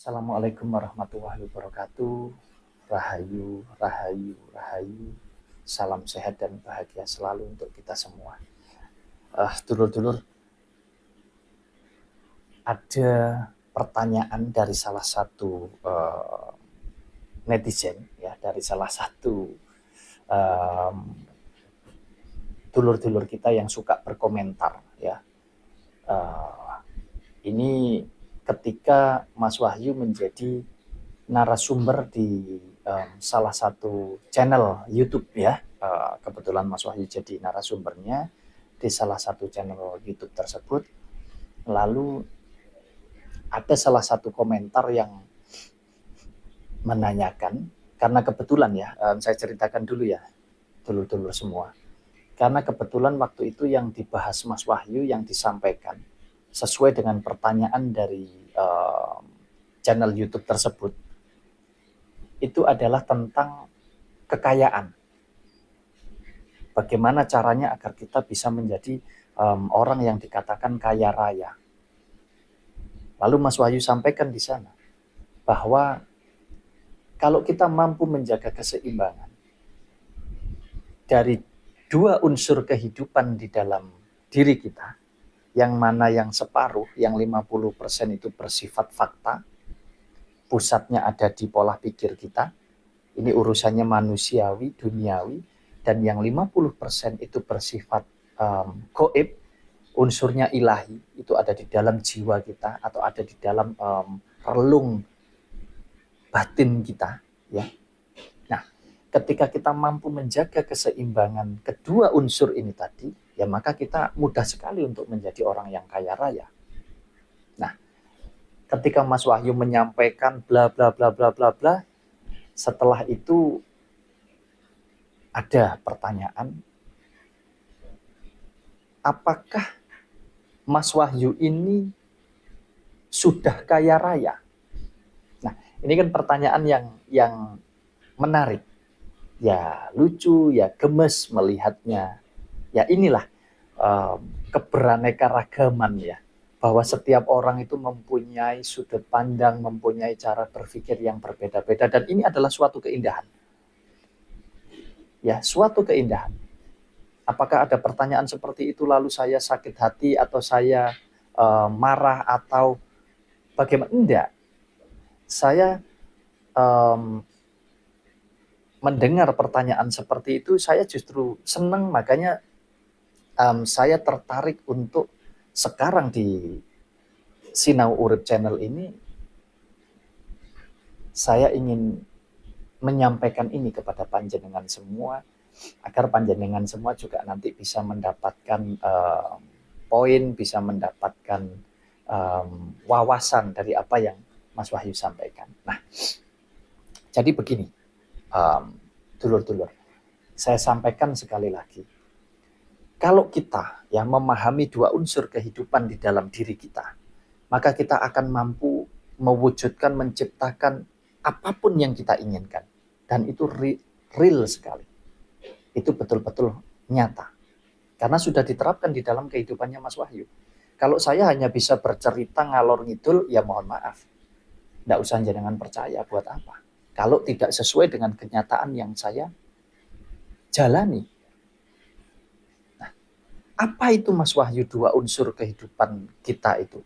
Assalamualaikum warahmatullahi wabarakatuh. Rahayu, rahayu, rahayu. Salam sehat dan bahagia selalu untuk kita semua. Dulur-dulur, ada pertanyaan dari salah satu netizen, ya, dari salah satu um, dulur-dulur kita yang suka berkomentar, ya. Ini ketika Mas Wahyu menjadi narasumber di salah satu channel YouTube, ya. Kebetulan Mas Wahyu jadi narasumbernya di salah satu channel YouTube tersebut. Lalu ada salah satu komentar yang menanyakan, karena kebetulan, ya, saya ceritakan dulu, ya, dulur-dulur semua. Karena kebetulan waktu itu yang dibahas Mas Wahyu, yang disampaikan sesuai dengan pertanyaan dari channel YouTube tersebut, itu adalah tentang kekayaan. Bagaimana caranya agar kita bisa menjadi orang yang dikatakan kaya raya. Lalu Mas Wahyu sampaikan di sana bahwa kalau kita mampu menjaga keseimbangan dari dua unsur kehidupan di dalam diri kita, yang mana yang separuh, yang 50% itu bersifat fakta, pusatnya ada di pola pikir kita, ini urusannya manusiawi, duniawi, dan yang 50% itu bersifat gaib, unsurnya ilahi, itu ada di dalam jiwa kita atau ada di dalam relung batin kita, ya. Nah, ketika kita mampu menjaga keseimbangan kedua unsur ini tadi, ya maka kita mudah sekali untuk menjadi orang yang kaya raya. Nah, ketika Mas Wahyu menyampaikan bla bla bla bla bla bla, setelah itu ada pertanyaan, apakah Mas Wahyu ini sudah kaya raya? Nah, ini kan pertanyaan yang menarik, ya lucu, ya gemes melihatnya. Ya inilah keberaneka-ragaman, ya, bahwa setiap orang itu mempunyai sudut pandang, mempunyai cara berpikir yang berbeda-beda, dan ini adalah suatu keindahan. Ya, suatu keindahan. Apakah ada pertanyaan seperti itu lalu saya sakit hati atau saya marah atau bagaimana? Enggak. Saya mendengar pertanyaan seperti itu, saya justru senang, makanya saya tertarik untuk sekarang di Sinau Urip Channel ini, saya ingin menyampaikan ini kepada panjenengan semua, agar panjenengan semua juga nanti bisa mendapatkan poin, bisa mendapatkan wawasan dari apa yang Mas Wahyu sampaikan. Nah, jadi begini, dulur-dulur, saya sampaikan sekali lagi, kalau kita ya memahami dua unsur kehidupan di dalam diri kita, maka kita akan mampu mewujudkan, menciptakan apapun yang kita inginkan. Dan itu real sekali. Itu betul-betul nyata. Karena sudah diterapkan di dalam kehidupannya Mas Wahyu. Kalau saya hanya bisa bercerita ngalor ngidul, ya mohon maaf. Nggak usah jangan percaya, buat apa? Kalau tidak sesuai dengan kenyataan yang saya jalani. Nah, apa itu Mas Wahyu dua unsur kehidupan kita itu?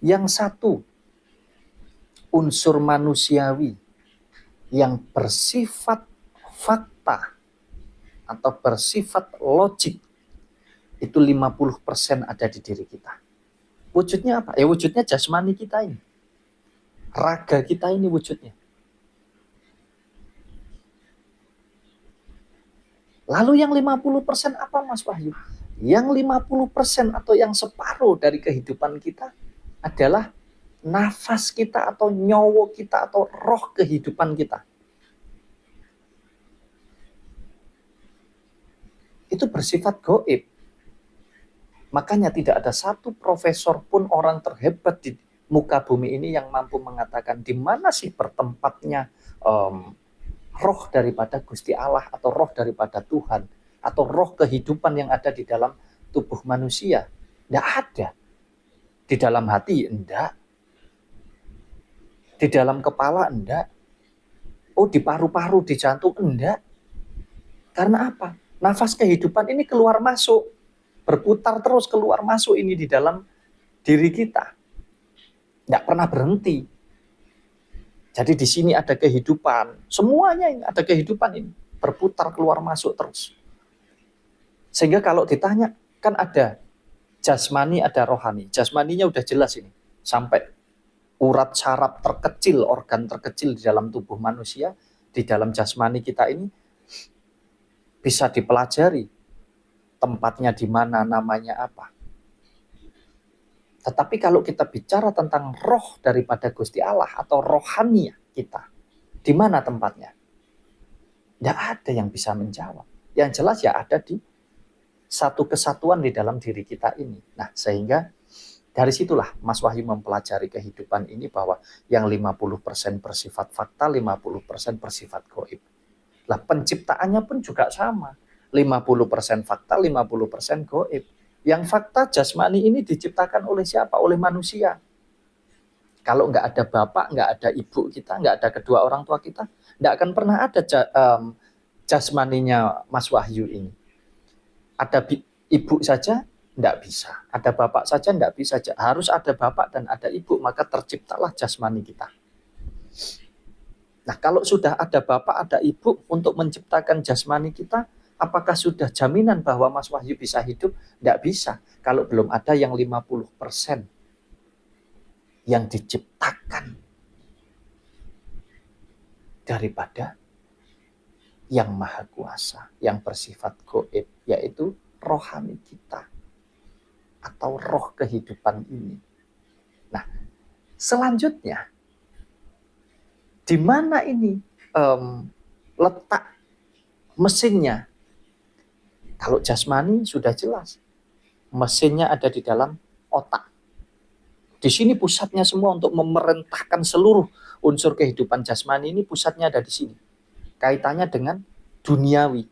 Yang satu, unsur manusiawi yang bersifat fakta atau bersifat logik, itu 50% ada di diri kita. Wujudnya apa? Ya wujudnya jasmani kita ini. Raga kita ini wujudnya. Lalu yang 50% apa Mas Wahyu? Yang 50% atau yang separuh dari kehidupan kita adalah nafas kita atau nyawa kita atau roh kehidupan kita. Itu bersifat gaib. Makanya tidak ada satu profesor pun, orang terhebat di muka bumi ini yang mampu mengatakan di mana sih bertempatnya roh daripada Gusti Allah atau roh daripada Tuhan atau roh kehidupan yang ada di dalam tubuh manusia. Tidak ada. Di dalam hati, enggak. Di dalam kepala enggak. Oh, di paru-paru, di jantung enggak. Karena apa? Nafas kehidupan ini keluar masuk, berputar terus keluar masuk ini di dalam diri kita. Enggak pernah berhenti. Jadi di sini ada kehidupan, semuanya ini ada kehidupan ini, berputar keluar masuk terus. Sehingga kalau ditanya, kan ada jasmani, ada rohani. Jasmaninya udah jelas ini, sampai urat saraf terkecil, organ terkecil di dalam tubuh manusia, di dalam jasmani kita ini bisa dipelajari tempatnya di mana, namanya apa. Tetapi kalau kita bicara tentang roh daripada Gusti Allah atau rohania kita, di mana tempatnya? Tidak ada yang bisa menjawab. Yang jelas ya ada di satu kesatuan di dalam diri kita ini. Nah, sehingga dari situlah Mas Wahyu mempelajari kehidupan ini bahwa yang 50% bersifat fakta, 50% bersifat gaib. Lah penciptaannya pun juga sama. 50% fakta, 50% gaib. Yang fakta jasmani ini diciptakan oleh siapa? Oleh manusia. Kalau nggak ada bapak, nggak ada ibu kita, nggak ada kedua orang tua kita, nggak akan pernah ada jasmaninya Mas Wahyu ini. Ada ibu saja, nggak bisa. Ada bapak saja, nggak bisa. Harus ada bapak dan ada ibu, maka terciptalah jasmani kita. Nah, kalau sudah ada bapak, ada ibu untuk menciptakan jasmani kita, apakah sudah jaminan bahwa Mas Wahyu bisa hidup? Tidak bisa. Kalau belum ada yang 50% yang diciptakan daripada yang maha kuasa, yang bersifat gaib, yaitu rohani kita atau roh kehidupan ini. Nah, selanjutnya, di mana ini letak mesinnya? Kalau jasmani sudah jelas, mesinnya ada di dalam otak. Di sini pusatnya semua untuk memerintahkan seluruh unsur kehidupan jasmani ini, pusatnya ada di sini. Kaitannya dengan duniawi.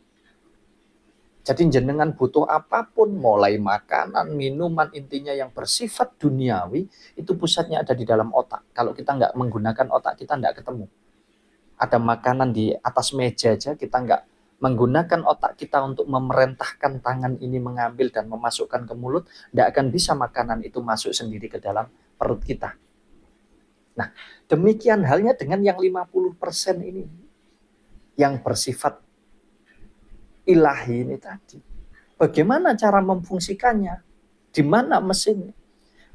Jadi jenengan butuh apapun, mulai makanan, minuman, intinya yang bersifat duniawi, itu pusatnya ada di dalam otak. Kalau kita nggak menggunakan otak, kita nggak ketemu. Ada makanan di atas meja aja, kita nggak menggunakan otak kita untuk memerintahkan tangan ini mengambil dan memasukkan ke mulut, tidak akan bisa makanan itu masuk sendiri ke dalam perut kita. Nah, demikian halnya dengan yang 50% ini, yang bersifat ilahi ini tadi. Bagaimana cara memfungsikannya? Di mana mesinnya?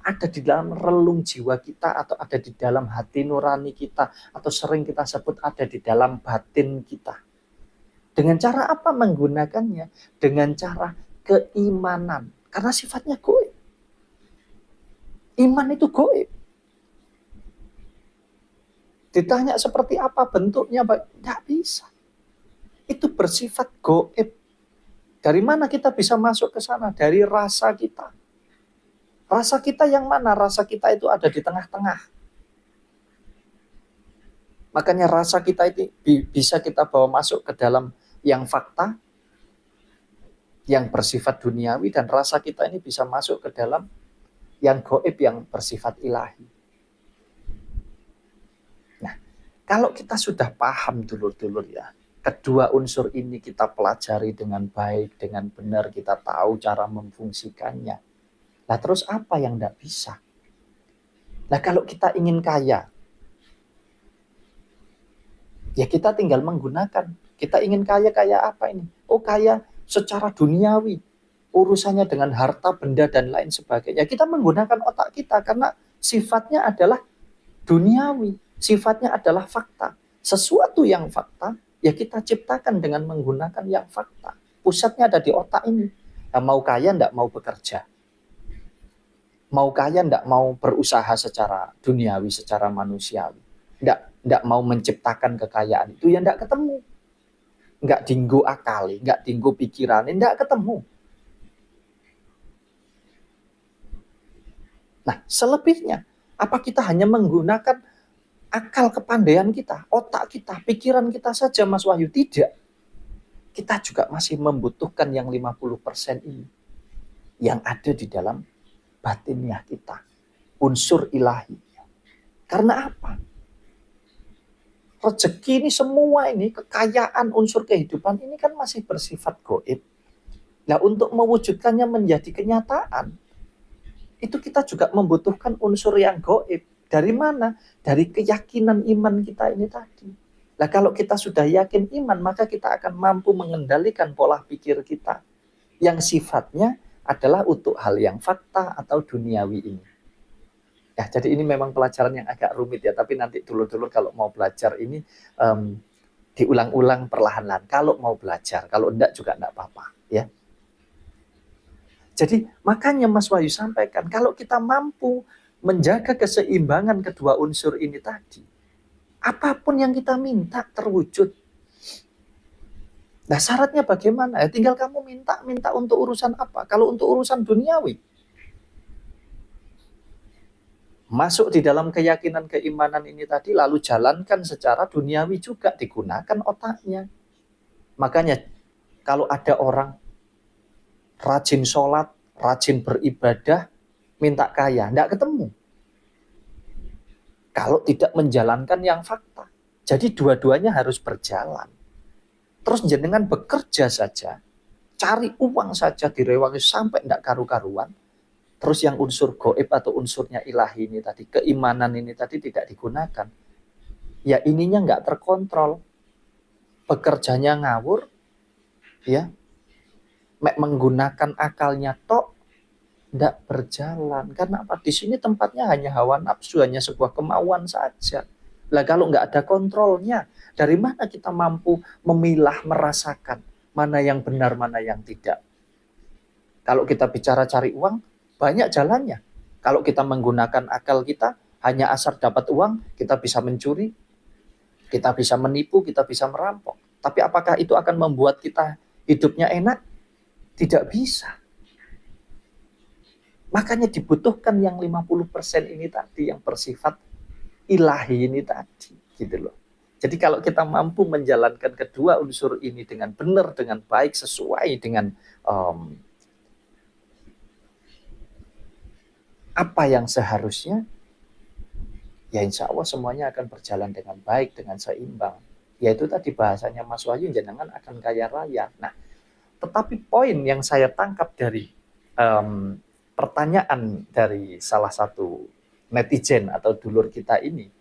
Ada di dalam relung jiwa kita, atau ada di dalam hati nurani kita, atau sering kita sebut ada di dalam batin kita. Dengan cara apa menggunakannya? Dengan cara keimanan. Karena sifatnya gaib. Iman itu gaib. Ditanya seperti apa bentuknya, tidak bisa. Itu bersifat gaib. Dari mana kita bisa masuk ke sana? Dari rasa kita. Rasa kita yang mana? Rasa kita itu ada di tengah-tengah. Makanya rasa kita itu bisa kita bawa masuk ke dalam yang fakta, yang bersifat duniawi, dan rasa kita ini bisa masuk ke dalam yang gaib, yang bersifat ilahi. Nah, kalau kita sudah paham dulur-dulur ya, kedua unsur ini kita pelajari dengan baik, dengan benar, kita tahu cara memfungsikannya. Nah, terus apa yang tidak bisa? Nah, kalau kita ingin kaya, ya kita tinggal menggunakan. Kita ingin kaya apa ini? Oh, kaya secara duniawi. Urusannya dengan harta, benda, dan lain sebagainya. Kita menggunakan otak kita karena sifatnya adalah duniawi. Sifatnya adalah fakta. Sesuatu yang fakta, ya kita ciptakan dengan menggunakan yang fakta. Pusatnya ada di otak ini. Nah, mau kaya, enggak mau bekerja. Mau kaya, enggak mau berusaha secara duniawi, secara manusiawi. Enggak mau menciptakan kekayaan itu, ya enggak ketemu. Enggak dinggo akali, enggak dinggo pikiran, enggak ketemu. Nah, selebihnya, apa kita hanya menggunakan akal kepandaian kita, otak kita, pikiran kita saja, Mas Wahyu? Tidak. Kita juga masih membutuhkan yang 50% ini, yang ada di dalam batinnya kita, unsur ilahi. Karena apa? rezeki ini semua ini, kekayaan unsur kehidupan ini kan masih bersifat gaib. Nah, untuk mewujudkannya menjadi kenyataan, itu kita juga membutuhkan unsur yang gaib. Dari mana? Dari keyakinan iman kita ini tadi. Nah, kalau kita sudah yakin iman, maka kita akan mampu mengendalikan pola pikir kita yang sifatnya adalah untuk hal yang fakta atau duniawi ini. Ya, jadi ini memang pelajaran yang agak rumit ya, tapi nanti dulur-dulur kalau mau belajar ini diulang-ulang perlahan-lahan. Kalau mau belajar, kalau enggak juga enggak apa-apa ya. Jadi makanya Mas Wahyu sampaikan, kalau kita mampu menjaga keseimbangan kedua unsur ini tadi, apapun yang kita minta terwujud. Nah, syaratnya bagaimana? Ya, tinggal kamu minta untuk urusan apa? Kalau untuk urusan duniawi, masuk di dalam keyakinan keimanan ini tadi, lalu jalankan secara duniawi juga, digunakan otaknya. Makanya kalau ada orang rajin sholat, rajin beribadah, minta kaya, tidak ketemu. Kalau tidak menjalankan yang fakta. Jadi dua-duanya harus berjalan. Terus jenengan bekerja saja, cari uang saja direwangi sampai tidak karu-karuan. Terus yang unsur gaib atau unsurnya ilahi ini tadi, keimanan ini tadi tidak digunakan. Ya ininya nggak terkontrol. Bekerjanya ngawur, ya, menggunakan akalnya tok, tidak berjalan. Karena apa? Di sini tempatnya hanya hawa nafsu, hanya sebuah kemauan saja. Lah kalau nggak ada kontrolnya, dari mana kita mampu memilah, merasakan mana yang benar, mana yang tidak? Kalau kita bicara cari uang, banyak jalannya. Kalau kita menggunakan akal kita, hanya asal dapat uang, kita bisa mencuri, kita bisa menipu, kita bisa merampok. Tapi apakah itu akan membuat kita hidupnya enak? Tidak bisa. Makanya dibutuhkan yang 50% ini tadi, yang bersifat ilahi ini tadi, gitu loh. Jadi kalau kita mampu menjalankan kedua unsur ini dengan benar, dengan baik, sesuai dengan apa yang seharusnya, ya insya Allah semuanya akan berjalan dengan baik, dengan seimbang. Yaitu tadi bahasanya Mas Wahyu, jenengan akan kaya raya. Nah, tetapi poin yang saya tangkap dari pertanyaan dari salah satu netizen atau dulur kita ini,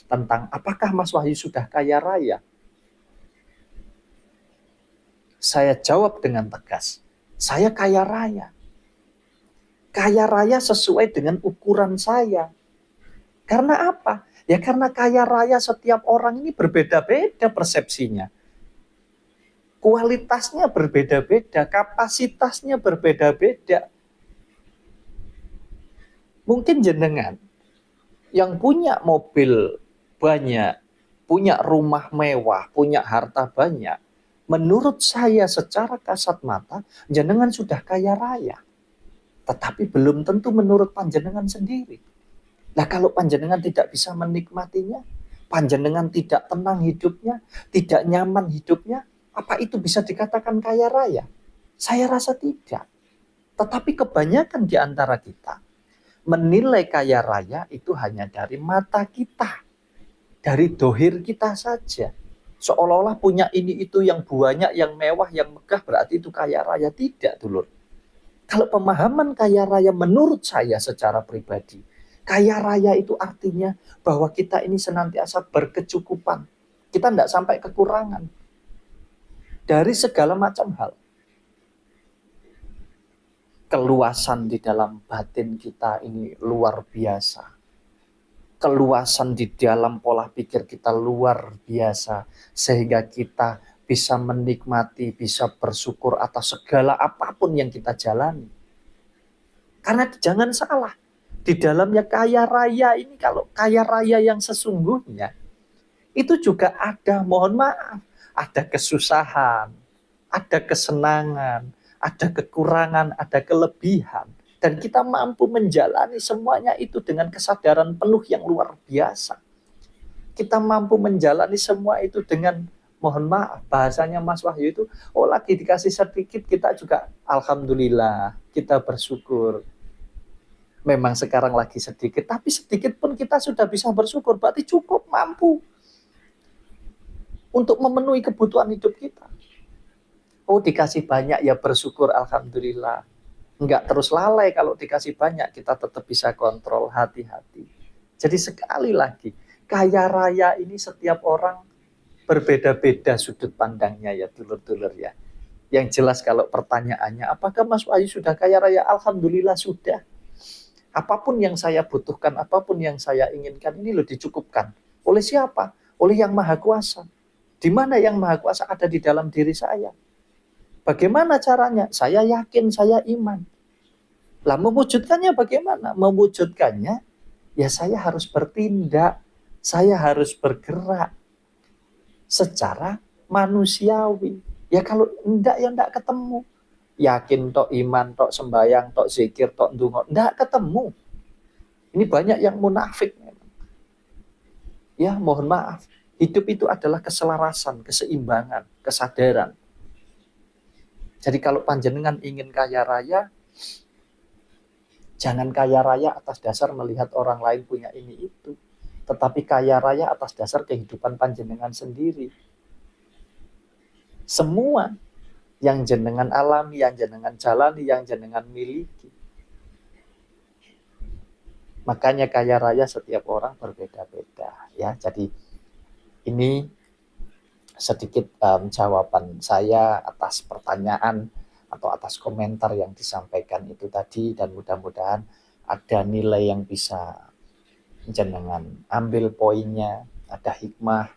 tentang apakah Mas Wahyu sudah kaya raya? Saya jawab dengan tegas, saya kaya raya. Kaya raya sesuai dengan ukuran saya. Karena apa? Ya karena kaya raya setiap orang ini berbeda-beda persepsinya. Kualitasnya berbeda-beda, kapasitasnya berbeda-beda. Mungkin jenengan yang punya mobil banyak, punya rumah mewah, punya harta banyak, menurut saya secara kasat mata, jenengan sudah kaya raya. Tetapi belum tentu menurut panjenengan sendiri. Nah kalau panjenengan tidak bisa menikmatinya, panjenengan tidak tenang hidupnya, tidak nyaman hidupnya, apa itu bisa dikatakan kaya raya? Saya rasa tidak. Tetapi kebanyakan di antara kita menilai kaya raya itu hanya dari mata kita, dari dohir kita saja. Seolah-olah punya ini itu yang banyak, yang mewah, yang megah berarti itu kaya raya. Tidak, dulur. Kalau pemahaman kaya raya menurut saya secara pribadi, kaya raya itu artinya bahwa kita ini senantiasa berkecukupan. Kita tidak sampai kekurangan dari segala macam hal. Keluasan di dalam batin kita ini luar biasa. Keluasan di dalam pola pikir kita luar biasa. Sehingga kita bisa menikmati, bisa bersyukur atas segala apapun yang kita jalani. Karena jangan salah, di dalamnya kaya raya ini, kalau kaya raya yang sesungguhnya, itu juga ada, mohon maaf, ada kesusahan, ada kesenangan, ada kekurangan, ada kelebihan. Dan kita mampu menjalani semuanya itu dengan kesadaran penuh yang luar biasa. Kita mampu menjalani semua itu dengan, mohon maaf, bahasanya Mas Wahyu itu, oh lagi dikasih sedikit, kita juga alhamdulillah, kita bersyukur. Memang sekarang lagi sedikit, tapi sedikit pun kita sudah bisa bersyukur, berarti cukup, mampu. untuk memenuhi kebutuhan hidup kita. Oh, dikasih banyak ya bersyukur, alhamdulillah. Enggak terus lalai, kalau dikasih banyak kita tetap bisa kontrol, hati-hati. Jadi sekali lagi, kaya raya ini setiap orang berbeda-beda sudut pandangnya ya dulur-dulur ya. Yang jelas kalau pertanyaannya, apakah Mas Wahyu sudah kaya raya? Alhamdulillah sudah. Apapun yang saya butuhkan, apapun yang saya inginkan, ini loh dicukupkan. Oleh siapa? Oleh Yang Maha Kuasa. Di mana Yang Maha Kuasa? Ada di dalam diri saya. Bagaimana caranya? Saya yakin, saya iman. Lah mewujudkannya bagaimana? Mewujudkannya ya saya harus bertindak, saya harus bergerak secara manusiawi. Ya kalau enggak ya enggak ketemu. Yakin tok, iman tok, sembayang tok, zikir tok, ndonga, enggak ketemu. Ini banyak yang munafik. Ya mohon maaf. Hidup itu adalah keselarasan, keseimbangan, kesadaran. Jadi kalau panjenengan ingin kaya raya, jangan kaya raya atas dasar melihat orang lain punya ini itu, tetapi kaya raya atas dasar kehidupan panjenengan sendiri. Semua yang jenengan alami, yang jenengan jalani, yang jenengan miliki. Makanya kaya raya setiap orang berbeda-beda ya. Jadi ini sedikit jawaban saya atas pertanyaan atau atas komentar yang disampaikan itu tadi, dan mudah-mudahan ada nilai yang bisa jenengan ambil poinnya, ada hikmah,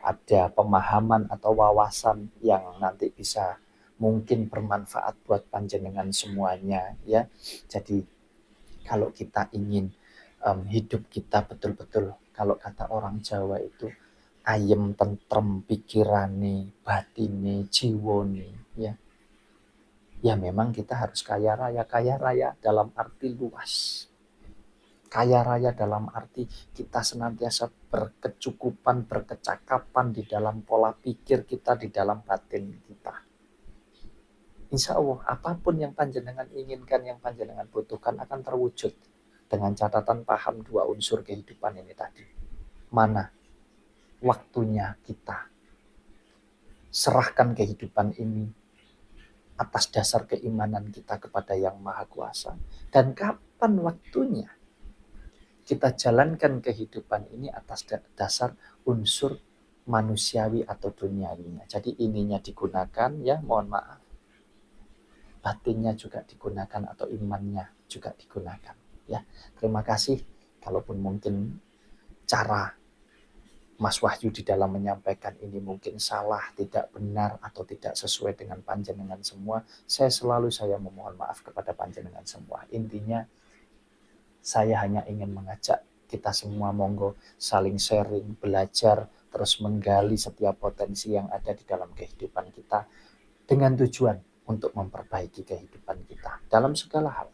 ada pemahaman atau wawasan yang nanti bisa mungkin bermanfaat buat panjenengan semuanya ya. Jadi kalau kita ingin hidup kita betul-betul, kalau kata orang Jawa itu ayem tentrem pikirane, batine, jiwone ya. Ya memang kita harus kaya raya dalam arti luas. Kaya raya dalam arti kita senantiasa berkecukupan, berkecakapan di dalam pola pikir kita, di dalam batin kita. Insya Allah apapun yang panjenengan inginkan, yang panjenengan butuhkan akan terwujud dengan catatan paham dua unsur kehidupan ini tadi. Mana waktunya kita serahkan kehidupan ini atas dasar keimanan kita kepada Yang Maha Kuasa, dan kapan waktunya kita jalankan kehidupan ini atas dasar unsur manusiawi atau duniawinya. Jadi ininya digunakan ya, mohon maaf, batinnya juga digunakan atau imannya juga digunakan ya. Terima kasih. Kalaupun mungkin cara Mas Wahyu di dalam menyampaikan ini mungkin salah, tidak benar, atau tidak sesuai dengan panjenengan semua, saya memohon maaf kepada panjenengan semua. Intinya saya hanya ingin mengajak kita semua monggo saling sharing, belajar, terus menggali setiap potensi yang ada di dalam kehidupan kita dengan tujuan untuk memperbaiki kehidupan kita dalam segala hal.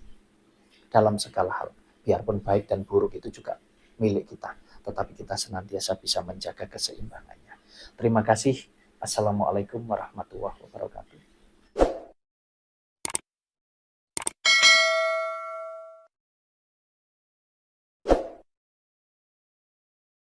Dalam segala hal, biarpun baik dan buruk itu juga milik kita, tetapi kita senantiasa bisa menjaga keseimbangannya. Terima kasih. Assalamualaikum warahmatullahi wabarakatuh.